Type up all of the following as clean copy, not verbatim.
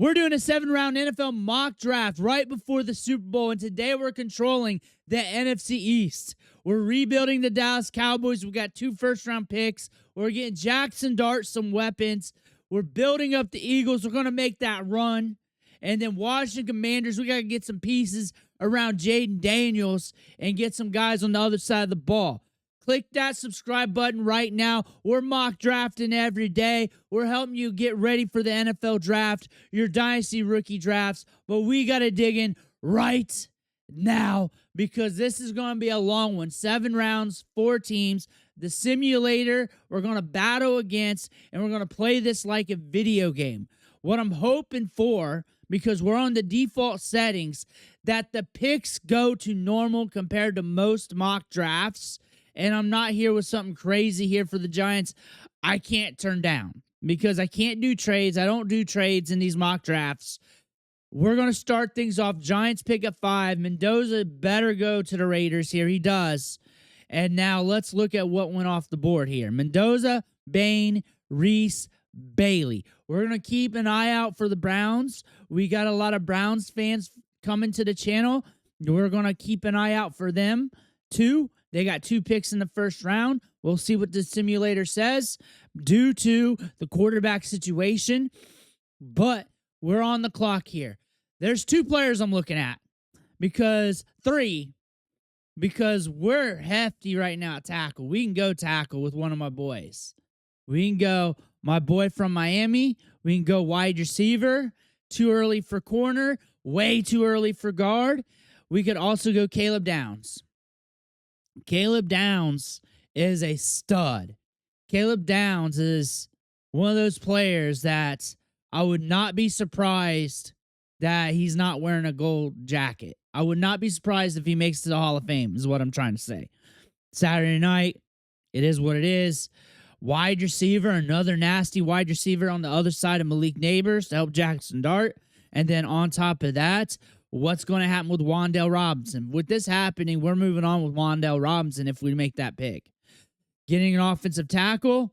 We're doing a 7-round NFL mock draft right before the Super Bowl, and today we're controlling the NFC East. We're rebuilding the Dallas Cowboys. We got 2 first-round picks. We're getting Jaxson Dart some weapons. We're building up the Eagles. We're going to make that run. And then Washington Commanders, we got to get some pieces around Jayden Daniels and get some guys on the other side of the ball. Click that subscribe button right now. We're mock drafting every day. We're helping you get ready for the NFL draft, your dynasty rookie drafts. But we got to dig in right now because this is going to be a long one. 7 rounds, 4 teams. The simulator we're going to battle against, and we're going to play this like a video game. What I'm hoping for, because we're on the default settings, that the picks go to normal compared to most mock drafts. And I'm not here with something crazy here for the Giants I can't turn down because I can't do trades. I don't do trades in these mock drafts. We're going to start things off. Giants pick at 5. Mendoza better go to the Raiders here. He does. And now let's look at what went off the board here. Mendoza, Bain, Reese, Bailey. We're going to keep an eye out for the Browns. We got a lot of Browns fans coming to the channel. We're going to keep an eye out for them too. They got 2 picks in the first round. We'll see what the simulator says due to the quarterback situation. But we're on the clock here. There's 2 players I'm looking at. Because we're hefty right now at tackle. We can go tackle with one of my boys. We can go my boy from Miami. We can go wide receiver. Too early for corner. Way too early for guard. We could also go Caleb Downs. Caleb Downs is a stud. Caleb Downs is one of those players that I would not be surprised that he's not wearing a gold jacket. I would not be surprised if he makes it to the Hall of Fame, is what I'm trying to say. Saturday night, it is what it is. Wide receiver, another nasty wide receiver on the other side of Malik Neighbors to help Jaxson Dart. And then on top of that, what's going to happen with Wan'Dale Robinson? With this happening, we're moving on with Wan'Dale Robinson if we make that pick. Getting an offensive tackle,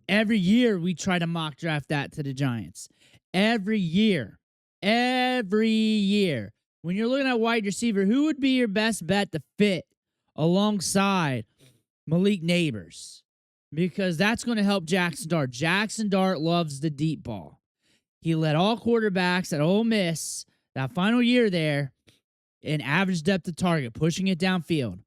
every year we try to mock draft that to the Giants. Every year. Every year. When you're looking at wide receiver, who would be your best bet to fit alongside Malik Neighbors? Because that's going to help Jaxson Dart. Jaxson Dart loves the deep ball. He led all quarterbacks at Ole Miss that final year there in average depth of target, pushing it downfield.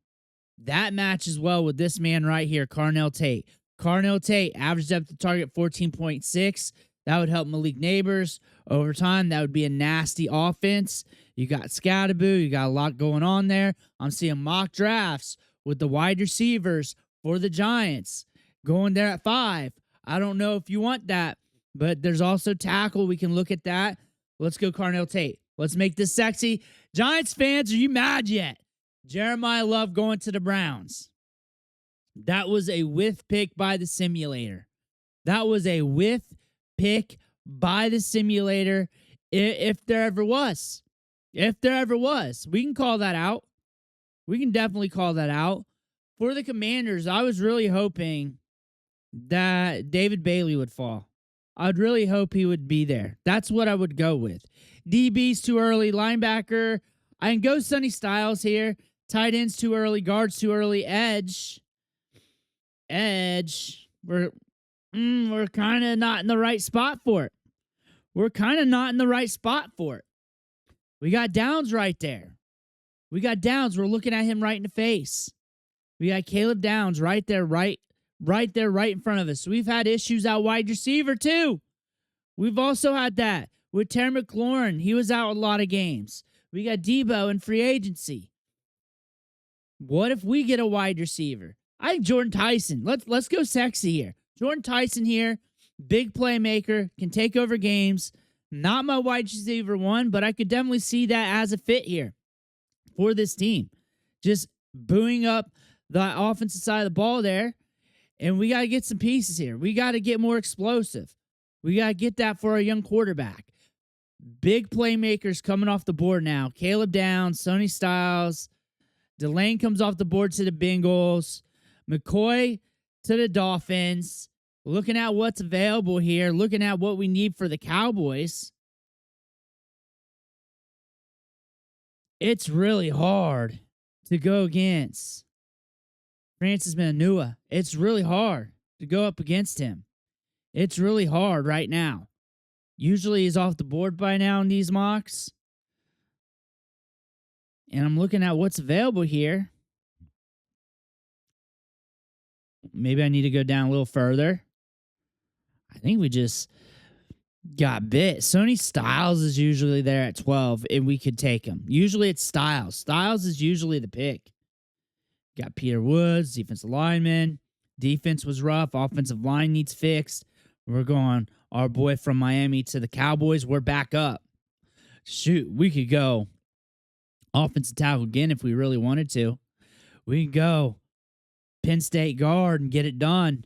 That matches well with this man right here, Carnell Tate. Carnell Tate, average depth of target 14.6. That would help Malik Neighbors. Over time, that would be a nasty offense. You got Scatterboo. You got a lot going on there. I'm seeing mock drafts with the wide receivers for the Giants going there at 5. I don't know if you want that, but there's also tackle. We can look at that. Let's go Carnell Tate. Let's make this sexy. Giants fans, are you mad yet? Jeremiah Love going to the Browns. That was a whiff pick by the simulator. That was a whiff pick by the simulator, if there ever was. If there ever was. We can call that out. We can definitely call that out. For the Commanders, I was really hoping that David Bailey would fall. I'd really hope he would be there. That's what I would go with. DB's too early. Linebacker, I can go Sonny Styles here. Tight ends too early. Guards too early. Edge. We're kind of not in the right spot for it. We're kind of not in the right spot for it. We got Downs right there. We got Downs. We're looking at him right in the face. We got Caleb Downs right there, right there, right in front of us. We've had issues out wide receiver too. We've also had that with Terry McLaurin. He was out a lot of games. We got Debo in free agency. What if we get a wide receiver? I think Jordan Tyson. Let's go sexy here. Jordan Tyson here, big playmaker, can take over games. Not my wide receiver 1, but I could definitely see that as a fit here for this team. Just booing up the offensive side of the ball there. And we got to get some pieces here. We got to get more explosive. We got to get that for our young quarterback. Big playmakers coming off the board now. Caleb Downs, Sonny Styles. Delane comes off the board to the Bengals. McCoy to the Dolphins. Looking at what's available here. Looking at what we need for the Cowboys. It's really hard to go against Francis Manua. It's really hard to go up against him. It's really hard right now. Usually he's off the board by now in these mocks. And I'm looking at what's available here. Maybe I need to go down a little further. I think we just got bit. Sony Styles is usually there at 12, and we could take him. Usually it's Styles. Styles is usually the pick. Got Peter Woods, defensive lineman. Defense was rough. Offensive line needs fixed. We're going our boy from Miami to the Cowboys. We're back up. Shoot, we could go offensive tackle again if we really wanted to. We could go Penn State guard and get it done.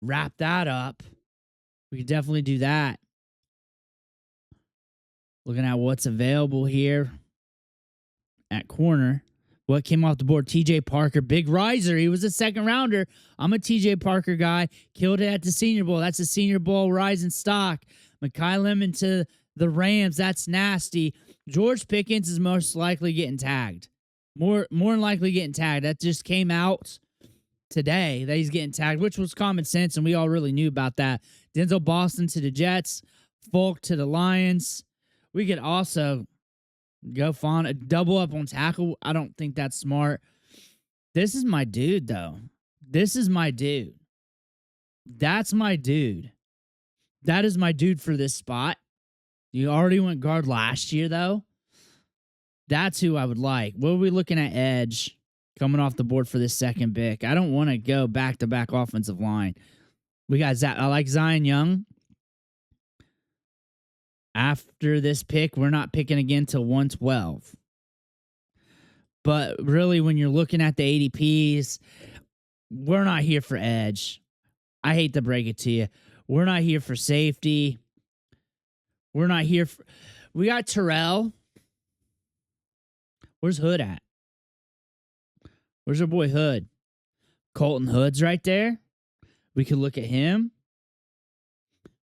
Wrap that up. We could definitely do that. Looking at what's available here at corner. What came off the board? TJ Parker, big riser. He was a second rounder. I'm a TJ Parker guy. Killed it at the Senior Bowl. That's a Senior Bowl rising stock. Mekhi Lemon to the Rams. That's nasty. George Pickens is most likely getting tagged. More than likely getting tagged. That just came out today that he's getting tagged, which was common sense, and we all really knew about that. Denzel Boston to the Jets. Folk to the Lions. We could also go double up on tackle. I don't think that's smart. This is my dude, though. This is my dude. That's my dude. That is my dude for this spot. You already went guard last year, though. That's who I would like. What are we looking at edge coming off the board for this second pick? I don't want to go back-to-back offensive line. We got I like Zion Young. After this pick, we're not picking again till 112. But really, when you're looking at the ADPs, we're not here for edge. I hate to break it to you. We're not here for safety. We're not here for... We got Terrell. Where's Hood at? Where's our boy Hood? Colton Hood's right there. We could look at him.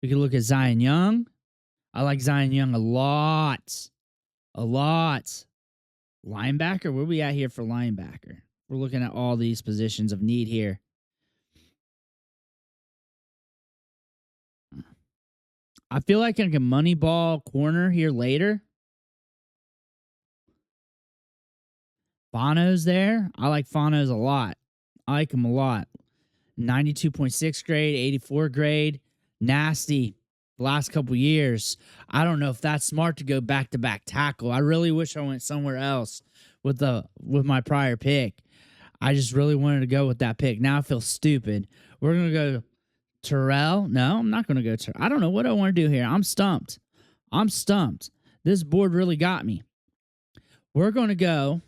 We could look at Zion Young. I like Zion Young a lot. A lot. Linebacker? Where are we at here for linebacker? We're looking at all these positions of need here. I feel like I can money ball corner here later. Bono's there. I like Bono's a lot. I like him a lot. 92.6 grade, 84 grade. Nasty. The last couple years. I don't know if that's smart to go back-to-back tackle. I really wish I went somewhere else with my prior pick. I just really wanted to go with that pick. Now I feel stupid. We're going to go Terrell. No, I'm not going to go Terrell. I don't know what I want to do here. I'm stumped. This board really got me. We're going to go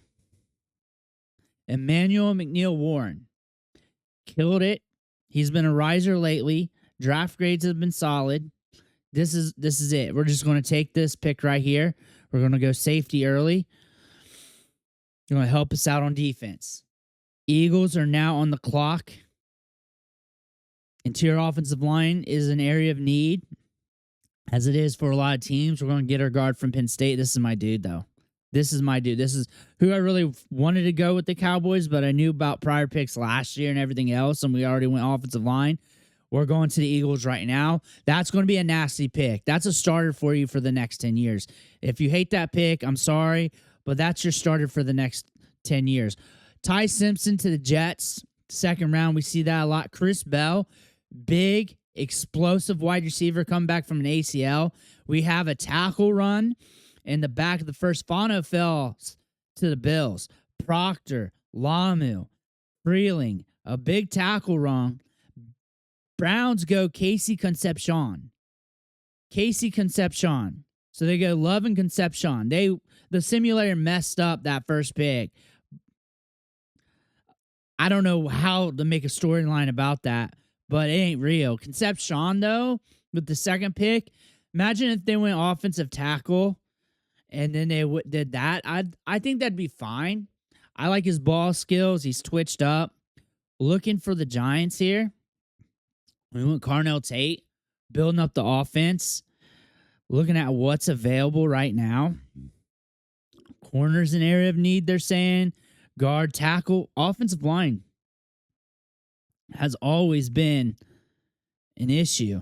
Emmanuel McNeil-Warren. Killed it. He's been a riser lately. Draft grades have been solid. This is it. We're just going to take this pick right here. We're going to go safety early. You're going to help us out on defense. Eagles are now on the clock. Interior offensive line is an area of need, as it is for a lot of teams. We're going to get our guard from Penn State. This is my dude, though. This is my dude. This is who I really wanted to go with the Cowboys, but I knew about prior picks last year and everything else, and we already went offensive line. We're going to the Eagles right now. That's going to be a nasty pick. That's a starter for you for the next 10 years. If you hate that pick, I'm sorry, but that's your starter for the next 10 years. Ty Simpson to the Jets. Second round, we see that a lot. Chris Bell, big, explosive wide receiver, come back from an ACL. We have a tackle run in the back of the first. Fano fell to the Bills. Proctor, Lamu, Freeling, a big tackle run. Browns go Casey Concepcion. So they go Love and Concepcion. The simulator messed up that first pick. I don't know how to make a storyline about that, but it ain't real. Concepcion, though, with the second pick, imagine if they went offensive tackle and then they did that. I think that'd be fine. I like his ball skills. He's twitched up. Looking for the Giants here. We went Carnell Tate, building up the offense. Looking at what's available right now. Corner's an area of need, they're saying. Guard, tackle, offensive line has always been an issue.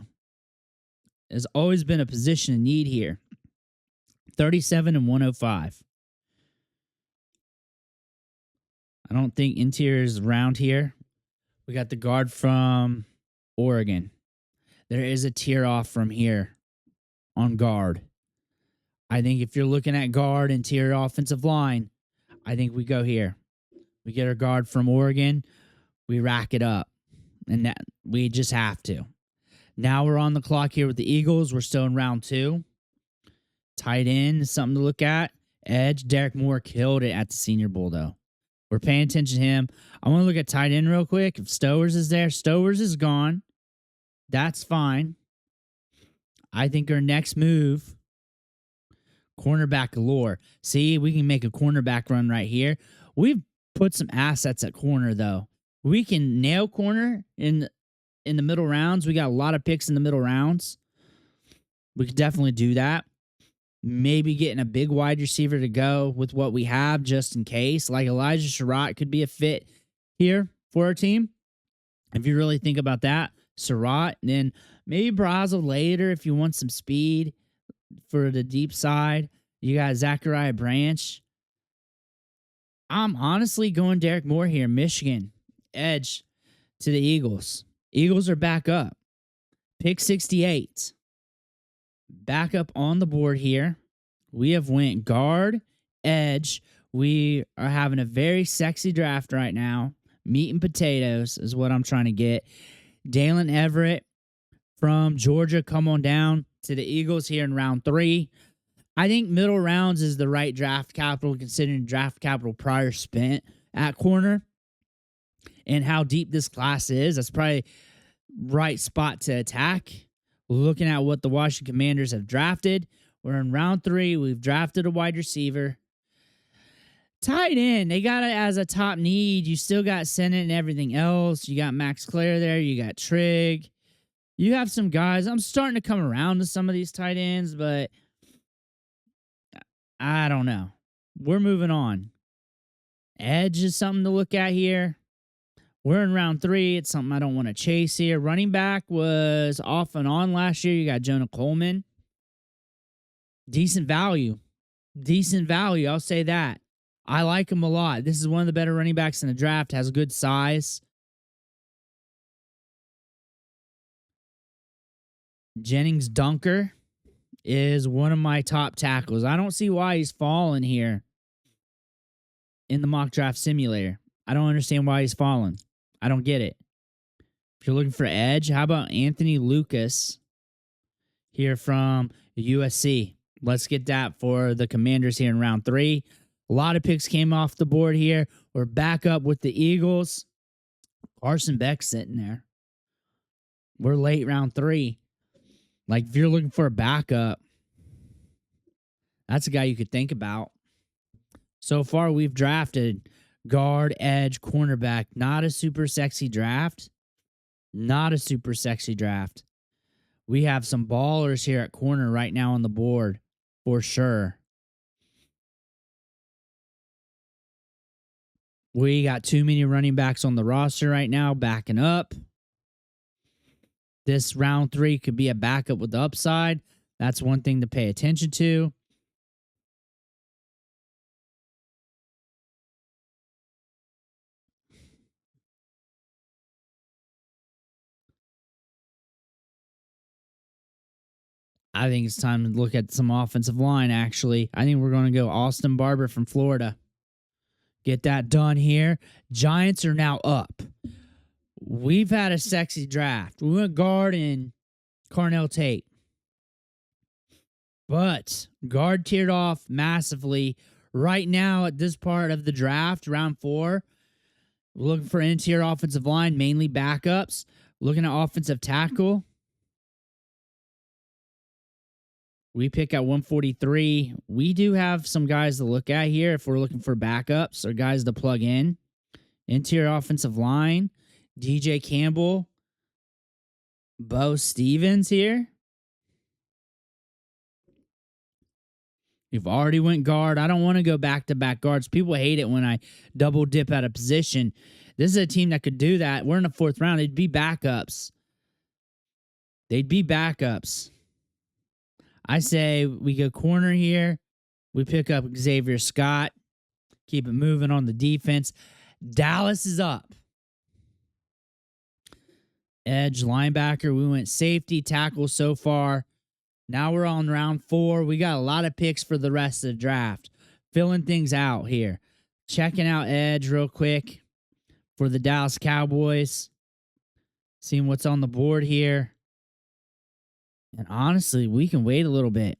Has always been a position of need here. 37 and 105. I don't think interior is around here. We got the guard from Oregon. There is a tier off from here on guard. I think if you're looking at guard, interior offensive line, I think we go here. We get our guard from Oregon. We rack it up. And that we just have to. Now we're on the clock here with the Eagles. We're still in round 2. Tight end is something to look at. Edge, Derek Moore killed it at the Senior Bowl, though. We're paying attention to him. I want to look at tight end real quick. If Stowers is there, Stowers is gone. That's fine. I think our next move, cornerback galore. See, we can make a cornerback run right here. We've put some assets at corner, though. We can nail corner in the middle rounds. We got a lot of picks in the middle rounds. We could definitely do that. Maybe getting a big wide receiver to go with what we have just in case. Like Elijah Surratt could be a fit here for our team. If you really think about that, Surratt, and then maybe Brazo later if you want some speed for the deep side. You got Zachariah Branch. I'm honestly going Derek Moore here, Michigan. Edge to the Eagles. Eagles are back up. Pick 68. Back up on the board here. We have went guard, edge. We are having a very sexy draft right now. Meat and potatoes is what I'm trying to get. Dalen Everett from Georgia, come on down to the Eagles here in round 3. I think middle rounds is the right draft capital considering draft capital prior spent at corner and how deep this class is. That's probably right spot to attack. Looking at what the Washington Commanders have drafted, we're in round 3. We've drafted a wide receiver. Tight end, they got it as a top need. You still got Sennett and everything else. You got Max Clare there. You got Trigg. You have some guys. I'm starting to come around to some of these tight ends, but I don't know. We're moving on. Edge is something to look at here. We're in round 3. It's something I don't want to chase here. Running back was off and on last year. You got Jonah Coleman. Decent value. Decent value. I'll say that. I like him a lot. This is one of the better running backs in the draft. Has good size. Jennings Dunker is one of my top tackles. I don't see why he's fallen here in the mock draft simulator. I don't understand why he's fallen. I don't get it. If you're looking for edge, how about Anthony Lucas here from USC? Let's get that for the Commanders here in round 3. A lot of picks came off the board here. We're back up with the Eagles. Carson Beck sitting there. We're late round 3. Like, if you're looking for a backup, that's a guy you could think about. So far, we've drafted guard, edge, cornerback. Not a super sexy draft. Not a super sexy draft. We have some ballers here at corner right now on the board, for sure. We got too many running backs on the roster right now, backing up. This round 3 could be a backup with the upside. That's one thing to pay attention to. I think it's time to look at some offensive line, actually. I think we're going to go Austin Barber from Florida. Get that done here. Giants are now up. We've had a sexy draft. We went guard and Carnell Tate. But guard tiered off massively. Right now at this part of the draft, round 4, we're looking for interior offensive line, mainly backups. Looking at offensive tackle. We pick at 143. We do have some guys to look at here if we're looking for backups or guys to plug in. Interior offensive line, DJ Campbell, Bo Stevens here. You've already went guard. I don't want to go back-to-back guards. People hate it when I double dip out of position. This is a team that could do that. We're in the 4th round. They'd be backups. I say we go corner here. We pick up Xavier Scott. Keep it moving on the defense. Dallas is up. Edge, linebacker. We went safety, tackle so far. Now we're on round 4. We got a lot of picks for the rest of the draft. Filling things out here. Checking out edge real quick for the Dallas Cowboys. Seeing what's on the board here. And honestly, we can wait a little bit.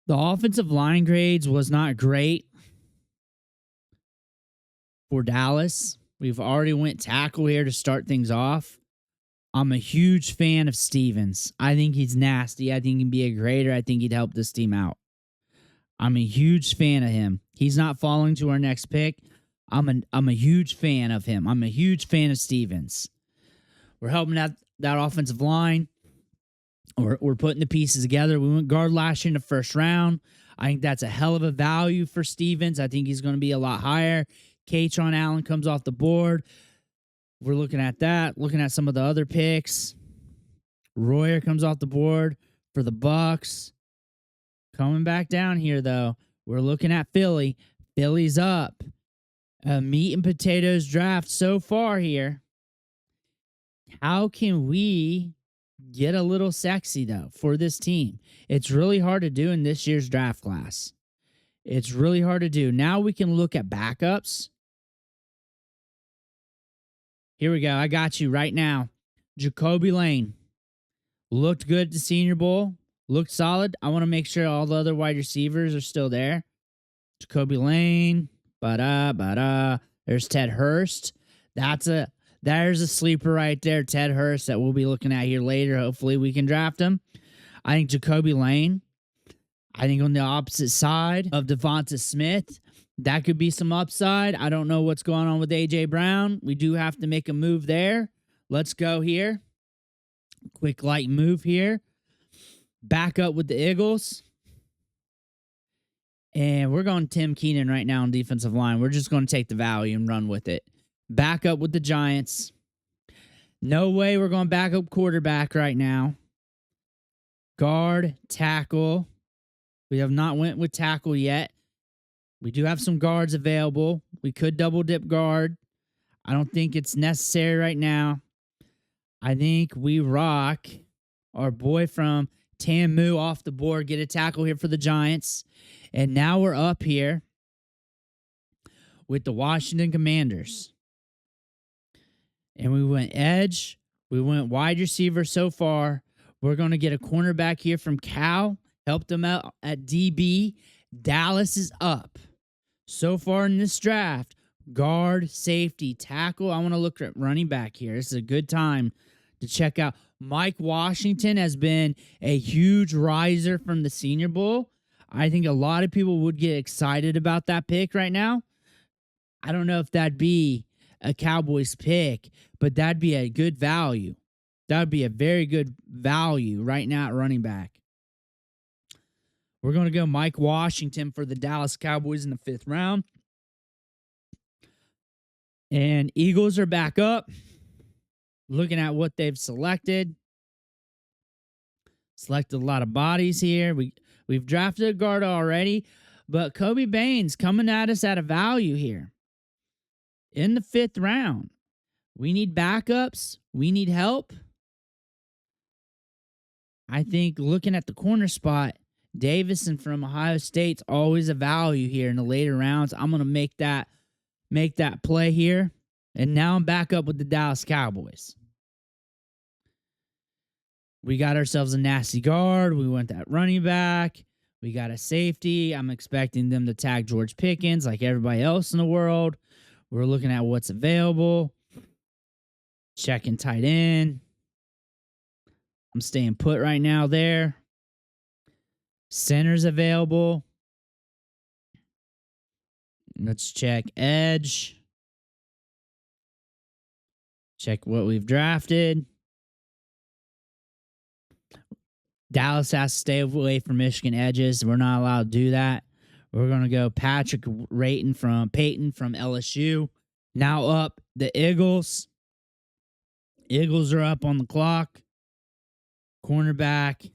The offensive line grades was not great for Dallas. We've already went tackle here to start things off. I'm a huge fan of Stevens. I think he's nasty. I think he can be a grader. I think he'd help this team out. I'm a huge fan of him. He's not falling to our next pick. I'm a huge fan of him. I'm a huge fan of Stevens. We're helping out that offensive line. We're putting the pieces together. We went guard last year in the 1st round. I think that's a hell of a value for Stevens. I think he's going to be a lot higher. Katron Allen comes off the board. We're looking at that. Looking at some of the other picks. Royer comes off the board for the Bucks. Coming back down here, though, we're looking at Philly. Philly's up. A meat and potatoes draft so far here. How can we get a little sexy, though, for this team? It's really hard to do in this year's draft class. It's really hard to do. Now we can look at backups. Here we go. I got you right now. Jacoby Lane. Looked good at the Senior Bowl. Looked solid. I want to make sure all the other wide receivers are still there. Jacoby Lane. There's Ted Hurst. There's a sleeper right there, Ted Hurst, that we'll be looking at here later. Hopefully we can draft him. I think Jacoby Lane. I think on the opposite side of Devonta Smith, that could be some upside. I don't know what's going on with A.J. Brown. We do have to make a move there. Let's go here. Quick light move here. Back up with the Eagles. And we're going Tim Keenan right now on defensive line. We're just going to take the value and run with it. Back up with the Giants. No way we're going back up quarterback right now. Guard, tackle. We have not went with tackle yet. We do have some guards available. We could double dip guard. I don't think it's necessary right now. I think we rock our boy from Tamu off the board. Get a tackle here for the Giants. And now we're up here with the Washington Commanders. And we went edge. We went wide receiver so far. We're going to get a cornerback here from Cal. Helped them out at DB. Dallas is up. So far in this draft, guard, safety, tackle. I want to look at running back here. This is a good time to check out. Mike Washington has been a huge riser from the Senior Bowl. I think a lot of people would get excited about that pick right now. I don't know if that'd be a Cowboys pick, but that'd be a good value. That would be a very good value right now at running back. We're going to go Mike Washington for the Dallas Cowboys in the 5th round. And Eagles are back up. Looking at what they've selected. Selected a lot of bodies here. We've drafted a guard already, but Kobe Baines coming at us at a value here. In the 5th round. We need backups. We need help. I think looking at the corner spot, Davison from Ohio State's always a value here in the later rounds. I'm going to make that play here. And now I'm back up with the Dallas Cowboys. We got ourselves a nasty guard. We went that running back. We got a safety. I'm expecting them to tag George Pickens like everybody else in the world. We're looking at what's available. Checking tight end. I'm staying put right now there. Center's available. Let's check edge. Check what we've drafted. Dallas has to stay away from Michigan edges. We're not allowed to do that. We're going to go Patrick Payton from LSU. Now up the Eagles. Eagles are up on the clock. Cornerback.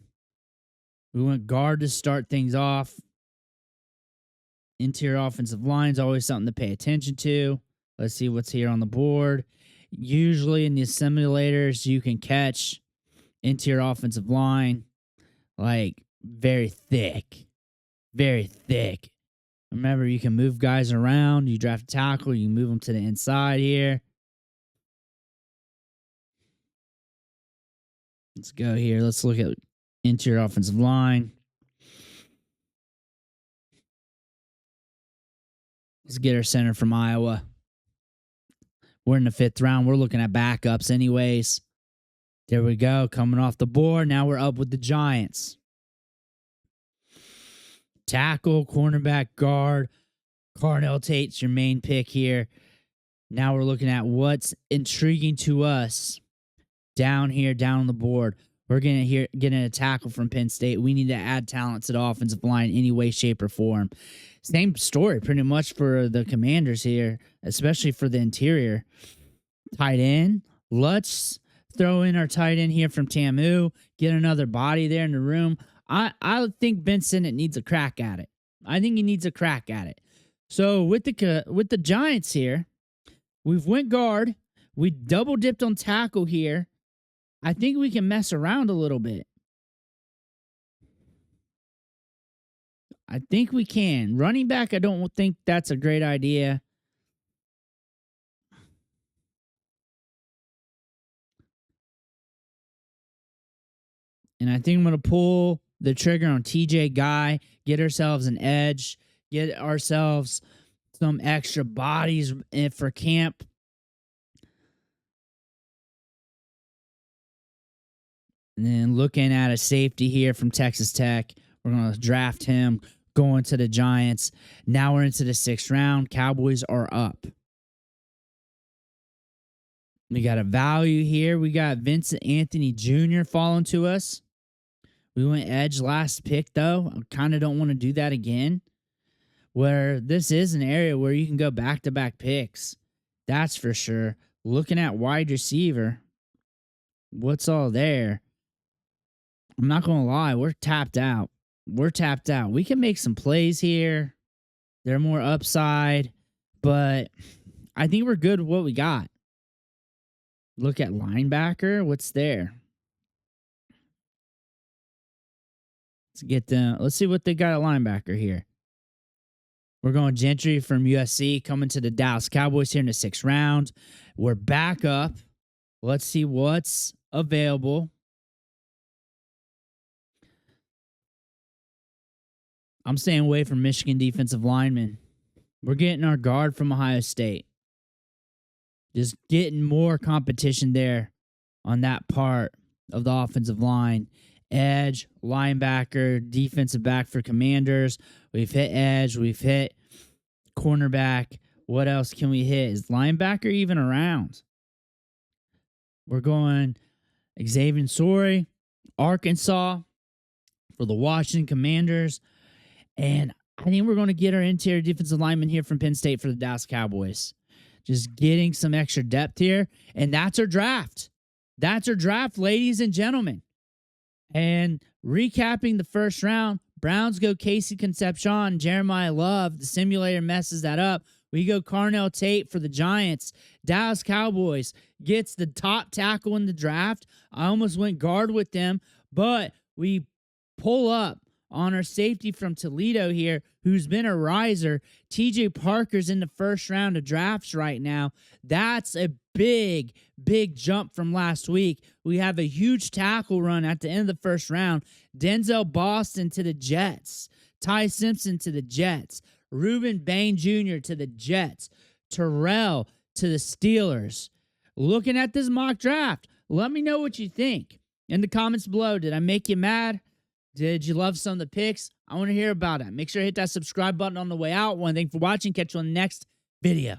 We went guard to start things off. Interior offensive line is always something to pay attention to. Let's see what's here on the board. Usually in the simulators, you can catch interior offensive line like very thick. Very thick. Remember, you can move guys around. You draft a tackle, you move them to the inside here. Let's go here. Let's look at interior offensive line. Let's get our center from Iowa. We're in the 5th round. We're looking at backups anyways. There we go. Coming off the board. Now we're up with the Giants. Tackle, cornerback, guard. Carnell Tate's your main pick here. Now we're looking at what's intriguing to us down here, down on the board. We're going to getting a tackle from Penn State. We need to add talent to the offensive line any way, shape, or form. Same story pretty much for the Commanders here, especially for the interior. Tight end. Let's throw in our tight end here from TAMU. Get another body there in the room. I think Ben Sinnott needs a crack at it. I think he needs a crack at it. So with the Giants here, we've went guard. We double dipped on tackle here. I think we can mess around a little bit. I think we can. Running back, I don't think that's a great idea. And I think I'm going to pull the trigger on TJ Guy, get ourselves an edge, get ourselves some extra bodies for camp. And then looking at a safety here from Texas Tech. We're going to draft him, going to the Giants. Now we're into the 6th round. Cowboys are up. We got a value here. We got Vincent Anthony Jr. falling to us. We went edge last pick, though. I kind of don't want to do that again. Where this is an area where you can go back-to-back picks. That's for sure. Looking at wide receiver, what's all there? I'm not going to lie. We're tapped out. We can make some plays here. They're more upside. But I think we're good with what we got. Look at linebacker. What's there? Let's see what they got at linebacker here. We're going Gentry from USC coming to the Dallas Cowboys here in the 6th round. We're back up. Let's see what's available. I'm staying away from Michigan defensive linemen. We're getting our guard from Ohio State. Just getting more competition there on that part of the offensive line. Edge, linebacker, defensive back for Commanders. We've hit edge. We've hit cornerback. What else can we hit? Is linebacker even around? We're going Xavier Sorey, Arkansas for the Washington Commanders. And I think we're going to get our interior defensive lineman here from Penn State for the Dallas Cowboys. Just getting some extra depth here. And that's our draft. That's our draft, ladies and gentlemen. And recapping the 1st round, Browns go Casey Concepcion, Jeremiah Love. The simulator messes that up. We go Carnell Tate for the Giants. Dallas Cowboys gets the top tackle in the draft. I almost went guard with them, but we pull up on our safety from Toledo here, who's been a riser. TJ Parker's in the 1st round of drafts right now. That's a big jump from last week. We have a huge tackle run at the end of the 1st round. Denzel Boston to the Jets. Ty Simpson to the Jets. Reuben Bain Jr. to the Jets. Terrell to the Steelers. Looking at this mock draft, let me know what you think in the comments below. Did I make you mad? Did you love some of the picks? I want to hear about it. Make sure to hit that subscribe button on the way out. One, thank you for watching. Catch you on the next video.